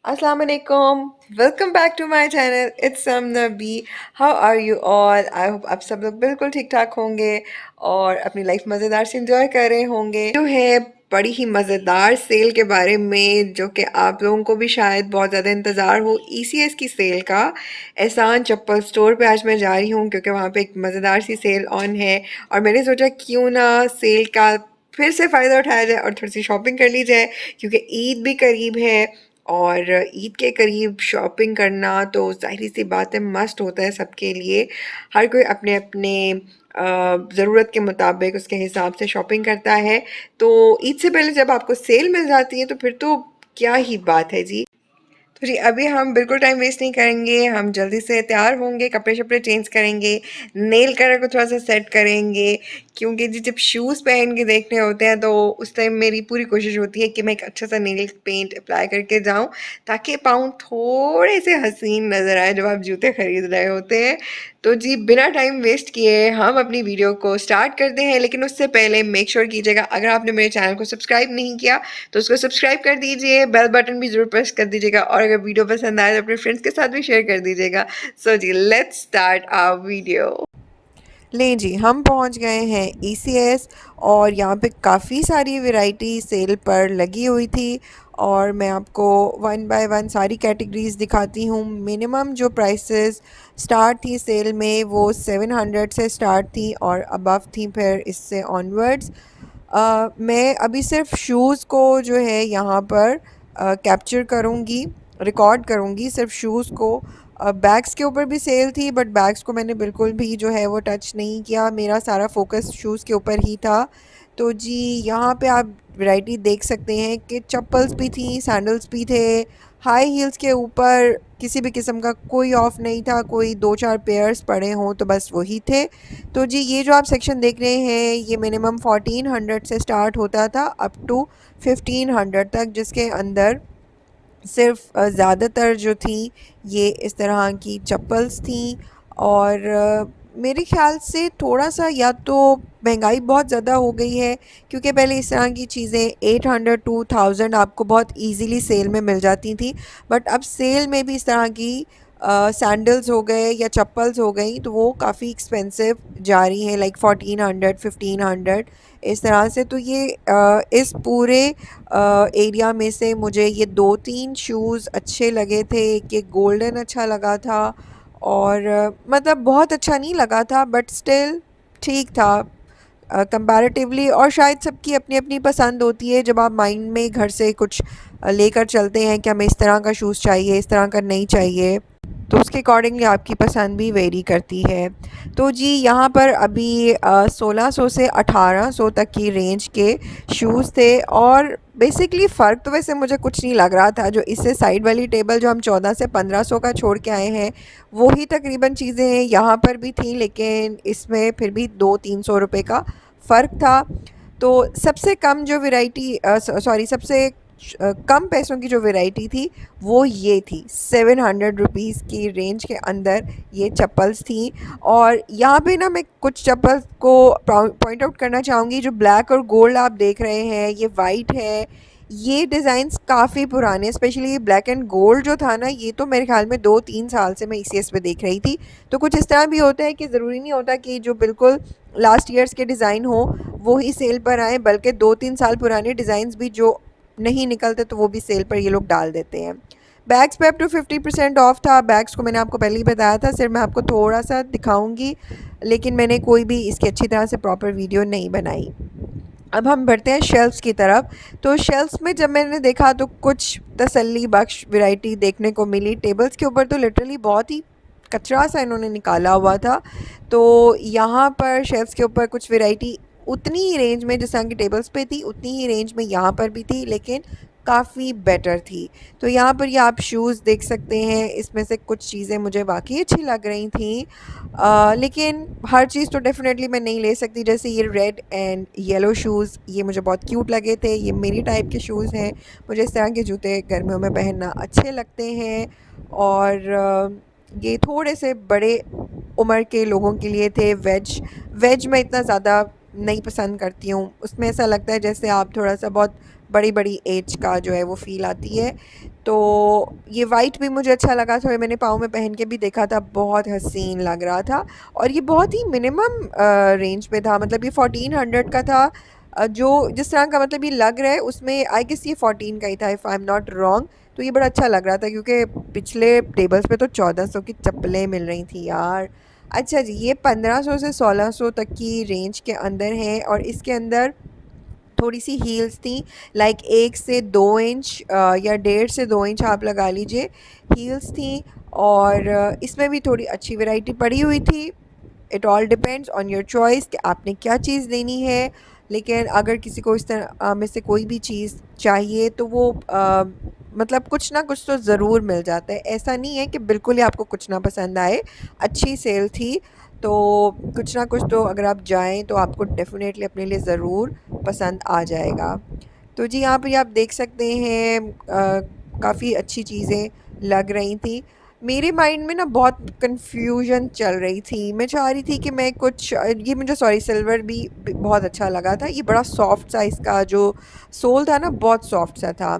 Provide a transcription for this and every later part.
Assalamu alaikum. Welcome back to my channel. It's Samna B. How are you all? I hope आप सब लोग बिल्कुल ठीक ठाक होंगे और अपनी लाइफ मज़ेदार से इंजॉय कर रहे होंगे। जो है बड़ी ही मज़ेदार सेल के बारे में जो कि आप लोगों को भी शायद बहुत ज़्यादा इंतज़ार हो ECS की सेल का। एहसान चप्पल स्टोर पे आज मैं जा रही हूँ क्योंकि वहाँ पे एक मज़ेदार सी सेल ऑन है और मैंने सोचा क्यों ना सेल का फिर से फ़ायदा उठाया जाए और थोड़ी सी शॉपिंग कर ली जाए क्योंकि ईद भी करीब है और ईद के करीब शॉपिंग करना तो ज़ाहिर सी बात है मस्ट होता है सबके लिए। हर कोई अपने अपने ज़रूरत के मुताबिक उसके हिसाब से शॉपिंग करता है। तो ईद से पहले जब आपको सेल मिल जाती है तो फिर तो क्या ही बात है जी। तो जी अभी हम बिल्कुल टाइम वेस्ट नहीं करेंगे, हम जल्दी से तैयार होंगे, कपड़े-शपड़े चेंज करेंगे, नेल कलर को थोड़ा-सा सेट करेंगे क्योंकि जी जब शूज़ पहन के देखने होते हैं तो उस टाइम मेरी पूरी कोशिश होती है कि मैं एक अच्छा-सा नेल पेंट अप्लाई करके जाऊँ ताकि पाँव थोड़े से हसीन नज़र आएँ जब आप जूते खरीद रहे होते हैं। तो जी बिना टाइम वेस्ट किए हम अपनी वीडियो को स्टार्ट करते हैं, लेकिन उससे पहले मेक श्योर कीजिएगा अगर आपने मेरे चैनल को सब्सक्राइब नहीं किया तो उसको सब्सक्राइब कर दीजिए, बेल बटन भी ज़रूर प्रेस कर दीजिएगा और अगर वीडियो पसंद आए तो अपने फ्रेंड्स के साथ भी शेयर कर दीजिएगा। सो जी लेट्स स्टार्ट आवर वीडियो। लें जी हम पहुंच गए हैं ECS और यहाँ पे काफ़ी सारी वैरायटी सेल पर लगी हुई थी और मैं आपको वन बाय वन सारी कैटेगरीज दिखाती हूँ। मिनिमम जो प्राइसेस स्टार्ट थी सेल में वो 700 से स्टार्ट थी और अबव थी फिर इससे ऑनवर्ड्स। मैं अभी सिर्फ शूज़ को जो है यहाँ पर कैप्चर करूँगी, रिकॉर्ड करूँगी सिर्फ शूज़ को। बैग्स के ऊपर भी सेल थी बट बैग्स को मैंने बिल्कुल भी जो है वो टच नहीं किया, मेरा सारा फोकस शूज़ के ऊपर ही था। तो जी यहाँ पे आप वैरायटी देख सकते हैं कि चप्पल्स भी थी, सैंडल्स भी थे। हाई हील्स के ऊपर किसी भी किस्म का कोई ऑफ नहीं था, कोई 2-4 पेयर्स पड़े हों तो बस वही थे। तो जी ये जो आप सेक्शन देख रहे हैं ये मिनिमम 1400 से स्टार्ट होता था अप टू 1500 तक, जिसके अंदर सिर्फ ज़्यादातर जो थी ये इस तरह की चप्पल्स थी और मेरे ख़्याल से थोड़ा-सा या तो महंगाई बहुत ज़्यादा हो गई है क्योंकि पहले इस तरह की चीज़ें 800 टू 1000 आपको बहुत ईज़िली सेल में मिल जाती थी, बट अब सेल में भी इस तरह की सैंडल्स हो गए या चप्पल्स हो गई तो वो काफ़ी एक्सपेंसिव जा रही हैं, लाइक 1400 1500 इस तरह से। तो ये इस पूरे एरिया में से मुझे ये 2-3 शूज़ अच्छे लगे थे। एक ये गोल्डन अच्छा लगा था और मतलब बहुत अच्छा नहीं लगा था बट स्टिल ठीक था कंपैरेटिवली। और शायद सबकी अपनी अपनी पसंद होती है, जब आप माइंड में घर से कुछ लेकर चलते हैं कि हमें इस तरह का शूज़ चाहिए, इस तरह का नहीं चाहिए, तो उसके अकॉर्डिंगली आपकी पसंद भी वेरी करती है। तो जी यहाँ पर अभी 1600 से 1800 तक की रेंज के शूज़ थे और बेसिकली फ़र्क तो वैसे मुझे कुछ नहीं लग रहा था। जो इससे साइड वाली टेबल जो हम 14 से 1500 का छोड़ के आए हैं वो ही तकरीबन चीज़ें यहाँ पर भी थी, लेकिन इसमें फिर भी 200-300 रुपये का फ़र्क था। तो सबसे कम जो वैरायटी सॉरी सबसे कम पैसों की जो वैरायटी थी वो ये थी, 700 रुपीज़ की रेंज के अंदर ये चप्पल्स थी। और यहाँ पे ना मैं कुछ चप्पल्स को पॉइंट आउट करना चाहूँगी। जो ब्लैक और गोल्ड आप देख रहे हैं, ये वाइट है, ये डिज़ाइंस काफ़ी पुराने, स्पेशली ब्लैक एंड गोल्ड जो था ना ये तो मेरे ख्याल में 2-3 साल से मैं ECS पे देख रही थी। तो कुछ इस तरह भी होता है कि ज़रूरी नहीं होता कि जो बिल्कुल लास्ट ईयर्स के डिज़ाइन हो वो ही सेल पर आए, बल्कि 2-3 साल पुराने डिज़ाइंस भी जो नहीं निकलते तो वो भी सेल पर ये लोग डाल देते हैं। बैग्स पे अप टू 50% ऑफ था। बैग्स को मैंने आपको पहले ही बताया था, सिर्फ मैं आपको थोड़ा सा दिखाऊंगी, लेकिन मैंने कोई भी इसकी अच्छी तरह से प्रॉपर वीडियो नहीं बनाई। अब हम बढ़ते हैं शेल्फ्स की तरफ। तो शेल्फ्स में जब मैंने देखा तो कुछ तसल्ली बख्श वैरायटी देखने को मिली। टेबल्स के ऊपर तो लिटरली बहुत ही कचरा सा इन्होंने निकाला हुआ था। तो यहाँ पर शेल्फ्स के ऊपर कुछ वैरायटी उतनी ही रेंज में जिस तरह की टेबल्स पे थी उतनी ही रेंज में यहाँ पर भी थी, लेकिन काफ़ी बेटर थी। तो यहाँ पर ये आप शूज़ देख सकते हैं, इसमें से कुछ चीज़ें मुझे वाकई अच्छी लग रही थी, लेकिन हर चीज़ तो डेफ़िनेटली मैं नहीं ले सकती। जैसे ये रेड एंड येलो शूज़, ये मुझे बहुत क्यूट लगे थे, ये मेरी टाइप के शूज़ हैं, मुझे इस तरह के जूते गर्मियों में पहनना अच्छे लगते हैं। और ये थोड़े से बड़े उम्र के लोगों के लिए थे। वेज मैं इतना ज़्यादा नहीं पसंद करती हूँ, उसमें ऐसा लगता है जैसे आप थोड़ा सा बहुत बड़ी बड़ी एज का जो है वो फ़ील आती है। तो ये वाइट भी मुझे अच्छा लगा था, मैंने पाँव में पहन के भी देखा था, बहुत हसीन लग रहा था। और ये बहुत ही मिनिमम रेंज पे था, मतलब ये 1400 का था। जो जिस तरह का मतलब ये लग रहा है उसमें आई गेस ये 14 का ही था, if I am not wrong. तो ये बड़ा अच्छा लग रहा था क्योंकि पिछले टेबल्स पे तो 1400 की चप्पलें मिल रही थी यार। अच्छा जी, ये 1500 से 1600 तक की रेंज के अंदर है और इसके अंदर थोड़ी सी हील्स थी, लाइक 1 से 2 इंच या 1.5 से 2 इंच आप लगा लीजिए हील्स थी। और इसमें भी थोड़ी अच्छी वैरायटी पड़ी हुई थी। It all depends on your choice कि आपने क्या चीज़ लेनी है। लेकिन अगर किसी को इस तरह में से कोई भी चीज़ चाहिए तो वो मतलब कुछ ना कुछ तो ज़रूर मिल जाता है, ऐसा नहीं है कि बिल्कुल ही आपको कुछ ना पसंद आए। अच्छी सेल थी तो कुछ ना कुछ तो अगर आप जाएं तो आपको डेफ़िनेटली अपने लिए ज़रूर पसंद आ जाएगा। तो जी यहाँ पे आप देख सकते हैं काफ़ी अच्छी चीज़ें लग रही थी। मेरे माइंड में ना बहुत कन्फ्यूजन चल रही थी, मैं चाह रही थी कि मैं कुछ ये मुझे सॉरी सिल्वर भी बहुत अच्छा लगा था, ये बड़ा सॉफ्ट सा इसका जो सोल था ना बहुत सॉफ्ट सा था।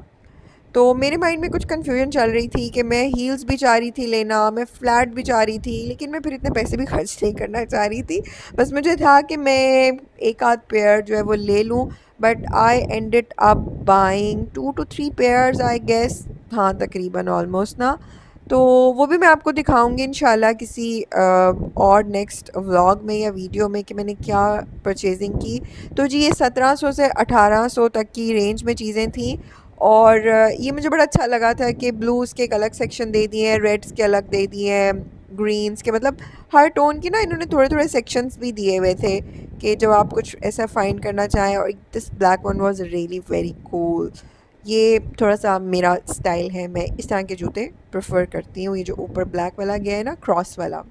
तो मेरे माइंड में कुछ कन्फ्यूजन चल रही थी कि मैं हील्स भी चाह रही थी लेना, मैं फ्लैट भी चाह रही थी, लेकिन मैं फिर इतने पैसे भी खर्च नहीं करना चाह रही थी। बस मुझे था कि मैं एक आध पेयर जो है वो ले लूँ, but I ended up buying 2 to 3 pairs I guess. हाँ तकरीबन ऑलमोस्ट ना। तो वो भी मैं आपको दिखाऊंगी इंशाल्लाह किसी और नेक्स्ट व्लॉग में या वीडियो में कि मैंने क्या परचेजिंग की। तो जी ये 1700 से 1800 तक की रेंज में चीज़ें थी। और ये मुझे बड़ा अच्छा लगा था कि ब्लूज़ के एक अलग सेक्शन दे दिए हैं, रेड्स के अलग दे दिए हैं, ग्रीन्स के, मतलब हर टोन के ना इन्होंने थोड़े थोड़े सेक्शंस भी दिए हुए थे कि जब आप कुछ ऐसा फाइंड करना चाहें। और this black one was really very cool. ये थोड़ा सा मेरा स्टाइल है, मैं इस तरह के जूते प्रेफर करती हूँ, ये जो ऊपर ब्लैक वाला गया है ना क्रॉस वाला।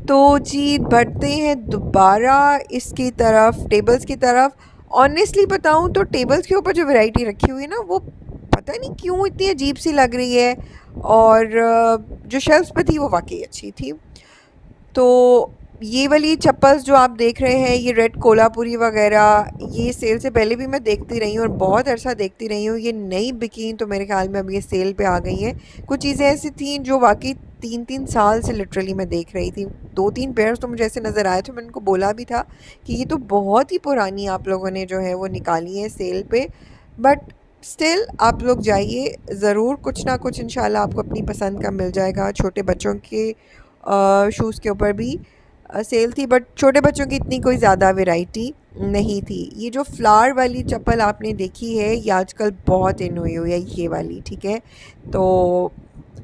तो जी बढ़ते हैं दोबारा इसकी तरफ, टेबल्स की तरफ। ऑनेस्टली बताऊँ तो टेबल्स के ऊपर जो वैरायटी रखी हुई है ना वो पता नहीं क्यों इतनी अजीब सी लग रही है। और जो शेल्फ्स पे थी वो वाकई अच्छी थी। तो ये वाली चप्पल्स जो आप देख रहे हैं, ये रेड कोल्हापुरी वगैरह, ये सेल से पहले भी मैं देखती रही हूँ और बहुत अरसा देखती रही हूँ, ये नई बिकी तो मेरे ख्याल में अब ये सेल पे आ गई हैं। कुछ चीज़ें ऐसी थी जो वाकई 3-3 साल से लिटरली मैं देख रही थी। 2-3 पेयर्स तो मुझे ऐसे नज़र आए थे, मैंने उनको बोला भी था कि ये तो बहुत ही पुरानी आप लोगों ने जो है वो निकाली है सेल पे। बट स्टिल आप लोग जाइए ज़रूर, कुछ ना कुछ इंशाल्लाह आपको अपनी पसंद का मिल जाएगा। छोटे बच्चों के शूज़ के ऊपर भी सेल थी, बट छोटे बच्चों की इतनी कोई ज़्यादा वैरायटी नहीं थी। ये जो फ्लावर वाली चप्पल आपने देखी है ये आजकल बहुत इन हुई है, ये वाली, ठीक है। तो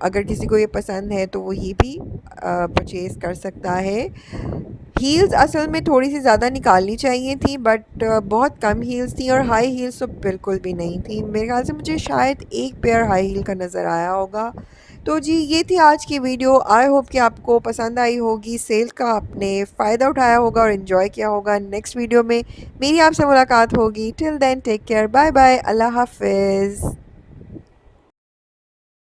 अगर किसी को ये पसंद है तो वो ये भी परचेज़ कर सकता है। हील्स असल में थोड़ी सी ज़्यादा निकालनी चाहिए थी, बट बहुत कम हील्स थी और हाई हील्स तो बिल्कुल भी नहीं थी। मेरे ख्याल से मुझे शायद एक पेयर हाई हील का नज़र आया होगा। तो जी ये थी आज की वीडियो, आई होप कि आपको पसंद आई होगी, सेल का आपने फ़ायदा उठाया होगा और इन्जॉय किया होगा। नेक्स्ट वीडियो में मेरी आपसे मुलाकात होगी। Till then take care, bye bye, अल्लाह हाफिज़।